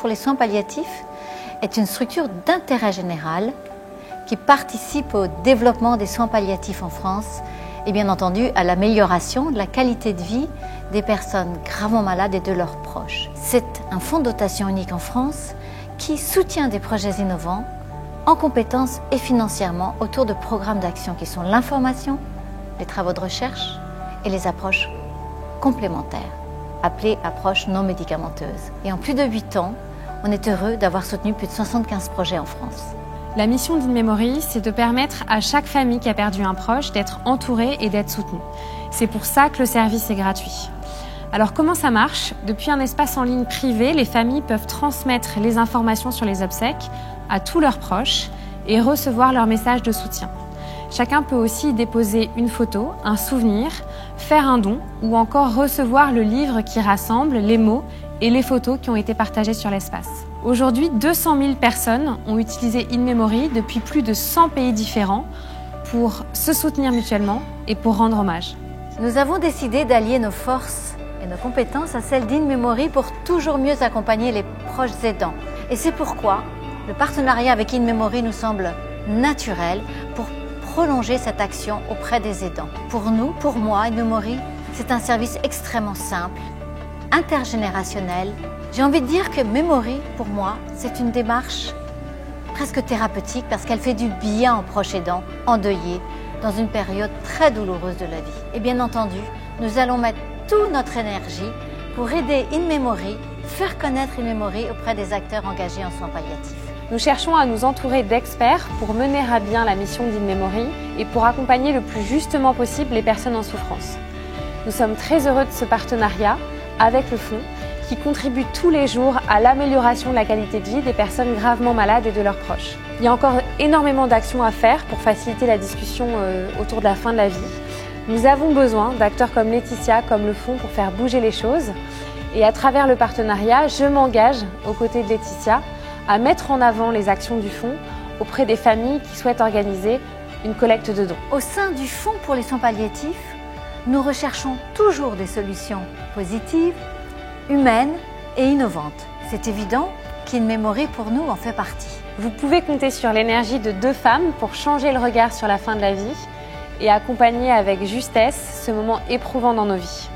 pour les soins palliatifs est une structure d'intérêt général qui participe au développement des soins palliatifs en France et bien entendu à l'amélioration de la qualité de vie des personnes gravement malades et de leurs proches. C'est un fonds de dotation unique en France qui soutient des projets innovants en compétences et financièrement autour de programmes d'action qui sont l'information, les travaux de recherche et les approches complémentaires, appelées approches non médicamenteuses. Et en plus de 8 ans, on est heureux d'avoir soutenu plus de 75 projets en France. La mission d'In Memory, c'est de permettre à chaque famille qui a perdu un proche d'être entourée et d'être soutenue. C'est pour ça que le service est gratuit. Alors comment ça marche? Depuis un espace en ligne privé, les familles peuvent transmettre les informations sur les obsèques à tous leurs proches et recevoir leurs messages de soutien. Chacun peut aussi déposer une photo, un souvenir, faire un don ou encore recevoir le livre qui rassemble les mots et les photos qui ont été partagées sur l'espace. Aujourd'hui, 200 000 personnes ont utilisé In Memory depuis plus de 100 pays différents pour se soutenir mutuellement et pour rendre hommage. Nous avons décidé d'allier nos forces et nos compétences à celles d'In Memory pour toujours mieux accompagner les proches aidants. Et c'est pourquoi le partenariat avec In Memory nous semble naturel pour prolonger cette action auprès des aidants. Pour nous, pour moi, In Memory, c'est un service extrêmement simple, intergénérationnel. J'ai envie de dire que Memory, pour moi, c'est une démarche presque thérapeutique parce qu'elle fait du bien aux proches aidants endeuillés dans une période très douloureuse de la vie. Et bien entendu, nous allons mettre toute notre énergie pour aider In Memory, faire connaître In Memory auprès des acteurs engagés en soins palliatifs. Nous cherchons à nous entourer d'experts pour mener à bien la mission d'In Memory et pour accompagner le plus justement possible les personnes en souffrance. Nous sommes très heureux de ce partenariat avec le fonds qui contribue tous les jours à l'amélioration de la qualité de vie des personnes gravement malades et de leurs proches. Il y a encore énormément d'actions à faire pour faciliter la discussion autour de la fin de la vie. Nous avons besoin d'acteurs comme Laetitia, comme le fonds pour faire bouger les choses. Et à travers le partenariat, je m'engage aux côtés de Laetitia à mettre en avant les actions du fonds auprès des familles qui souhaitent organiser une collecte de dons. Au sein du Fonds pour les soins palliatifs, nous recherchons toujours des solutions positives, humaines et innovantes. C'est évident qu'In Memory pour nous en fait partie. Vous pouvez compter sur l'énergie de 2 femmes pour changer le regard sur la fin de la vie et accompagner avec justesse ce moment éprouvant dans nos vies.